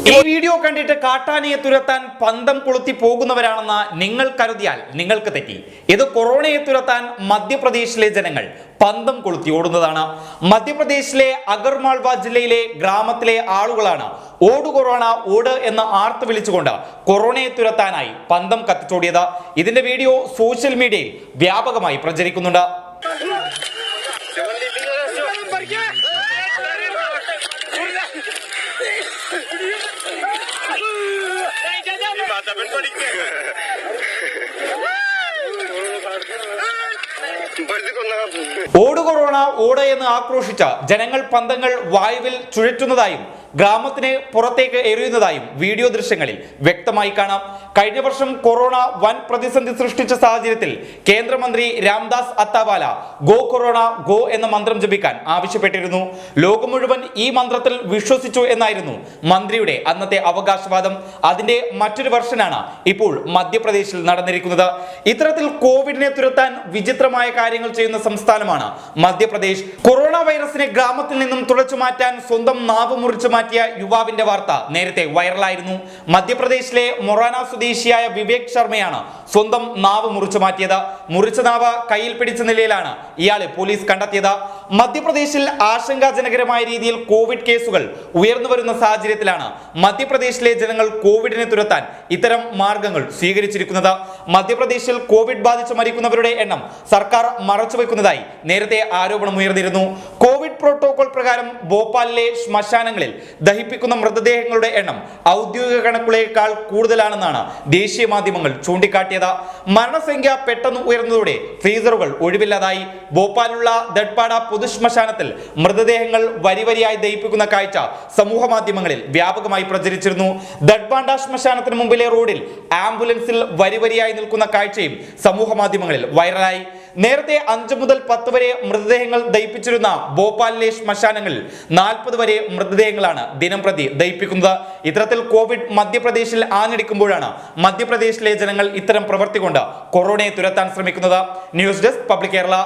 ഈ വീഡിയോ കണ്ടിട്ട് കാട്ടാനയെ തുരത്താൻ പന്തം കൊളുത്തി പോകുന്നവരാണെന്ന് നിങ്ങൾ കരുതിയാൽ നിങ്ങൾക്ക് തെറ്റി. ഇത് കൊറോണയെ തുരത്താൻ മധ്യപ്രദേശിലെ ജനങ്ങൾ പന്തം കൊളുത്തി ഓടുന്നതാണ്. മധ്യപ്രദേശിലെ അഗർമാൾവ ജില്ലയിലെ ഗ്രാമത്തിലെ ആളുകളാണ് ഓടു കൊറോണ ഓട് എന്ന് ആർത്ത് വിളിച്ചുകൊണ്ട് കൊറോണയെ തുരത്താനായി പന്തം കത്തിച്ചോടിയത്. ഇതിന്റെ വീഡിയോ സോഷ്യൽ മീഡിയയിൽ വ്യാപകമായി പ്രചരിക്കുന്നുണ്ട്. ഓട് കൊറോണ ഓട് എന്ന് ആക്രോശിച്ച ജനങ്ങൾ പന്തങ്ങൾ വായുവിൽ ചുഴറ്റുന്നതായും ഗ്രാമത്തിന് പുറത്തേക്ക് എറിയുന്നതായും വീഡിയോ ദൃശ്യങ്ങളിൽ വ്യക്തമായി കാണാം. കഴിഞ്ഞ വർഷം കൊറോണ വൻ പ്രതിസന്ധി സൃഷ്ടിച്ച സാഹചര്യത്തിൽ കേന്ദ്രമന്ത്രി രാംദാസ് അത്താവാല ഗോ കൊറോണ ഗോ എന്ന മന്ത്രം ജപിക്കാൻ ആവശ്യപ്പെട്ടിരുന്നു. ലോകം മുഴുവൻ ഈ മന്ത്രത്തിൽ വിശ്വസിച്ചു എന്നായിരുന്നു മന്ത്രിയുടെ അന്നത്തെ അവകാശവാദം. അതിന്റെ മറ്റൊരു വെർഷനാണ് ഇപ്പോൾ മധ്യപ്രദേശിൽ നടന്നിരിക്കുന്നത്. ഇത്തരത്തിൽ കോവിഡിനെ തുരത്താൻ വിചിത്രമായ കാര്യങ്ങൾ ചെയ്യുന്ന സംസ്ഥാനമാണ് മധ്യപ്രദേശ്. കൊറോണ വൈറസിനെ ഗ്രാമത്തിൽ നിന്നും തുടച്ചു മാറ്റാൻ സ്വന്തം നാവ് മുറിച്ചു മാറ്റിയ യുവാവിന്റെ വാർത്ത നേരത്തെ വൈറലായിരുന്നു. മധ്യപ്രദേശിലെ മൊറാന സ്വദേശിയായ വിവേക് ശർമ്മയാണ് സ്വന്തം നാവ് മുറിച്ചു മാറ്റിയത്. മുറിച്ച നാവ് കയ്യിൽ പിടിച്ച നിലയിലാണ് ഇയാളെ പോലീസ് കണ്ടെത്തിയത്. മധ്യപ്രദേശിൽ ആശങ്കാജനകരമായ രീതിയിൽ കോവിഡ് കേസുകൾ ഉയർന്നു വരുന്ന സാഹചര്യത്തിലാണ് മധ്യപ്രദേശിലെ ജനങ്ങൾ കോവിഡിനെ തുരത്താൻ ഇത്തരം മാർഗങ്ങൾ സ്വീകരിച്ചിരിക്കുന്നത്. മധ്യപ്രദേശിൽ കോവിഡ് ബാധിച്ച് മരിക്കുന്നവരുടെ എണ്ണം സർക്കാർ മറച്ചുവെക്കുന്നതായി നേരത്തെ ആരോപണം ഉയർന്നിരുന്നു. കോവിഡ് പ്രോട്ടോകോൾ പ്രകാരം ഭോപ്പാലിലെ ശ്മശാനങ്ങളിൽ ദഹിപ്പിക്കുന്ന മൃതദേഹങ്ങളുടെ എണ്ണം ഔദ്യോഗിക കണക്കുകളേക്കാൾ കൂടുതലാണെന്നാണ് ദേശീയ മാധ്യമങ്ങൾ ചൂണ്ടിക്കാട്ടിയത്. മരണസംഖ്യ പെട്ടെന്ന് ഉയർന്നതോടെ ഫ്രീസറുകൾ ഒഴിവില്ലാതായി. ഭോപ്പാലിലുള്ള ദഡ്പാട പൊതുശ്മശാനത്തിൽ മൃതദേഹങ്ങൾ വരിവരിയായി ദഹിപ്പിക്കുന്ന കാഴ്ച സമൂഹ മാധ്യമങ്ങളിൽ വ്യാപകമായി പ്രചരിച്ചിരുന്നു. ദഡ്പാണ്ട ശ്മശാനത്തിന് മുമ്പിലെ റോഡിൽ ആംബുലൻസിൽ വരിവരിയായി നിൽക്കുന്ന കാഴ്ചയും സമൂഹ മാധ്യമങ്ങളിൽ വൈറലായി. നേരത്തെ 5 മുതൽ 10 വരെ മൃതദേഹങ്ങൾ ദഹിപ്പിച്ചിരുന്ന ഭോപ്പാലിലെ ശ്മശാനങ്ങളിൽ 40 വരെ മൃതദേഹങ്ങളാണ് ദിനം പ്രതി ദഹിപ്പിക്കുന്നത്. ഇത്തരത്തിൽ കോവിഡ് മധ്യപ്രദേശിൽ ആഞ്ഞടിക്കുമ്പോഴാണ് മധ്യപ്രദേശിലെ ജനങ്ങൾ ഇത്തരം പ്രവൃത്തി കൊണ്ട് കൊറോണയെ തുരത്താൻ ശ്രമിക്കുന്നത്. News desk public Kerala.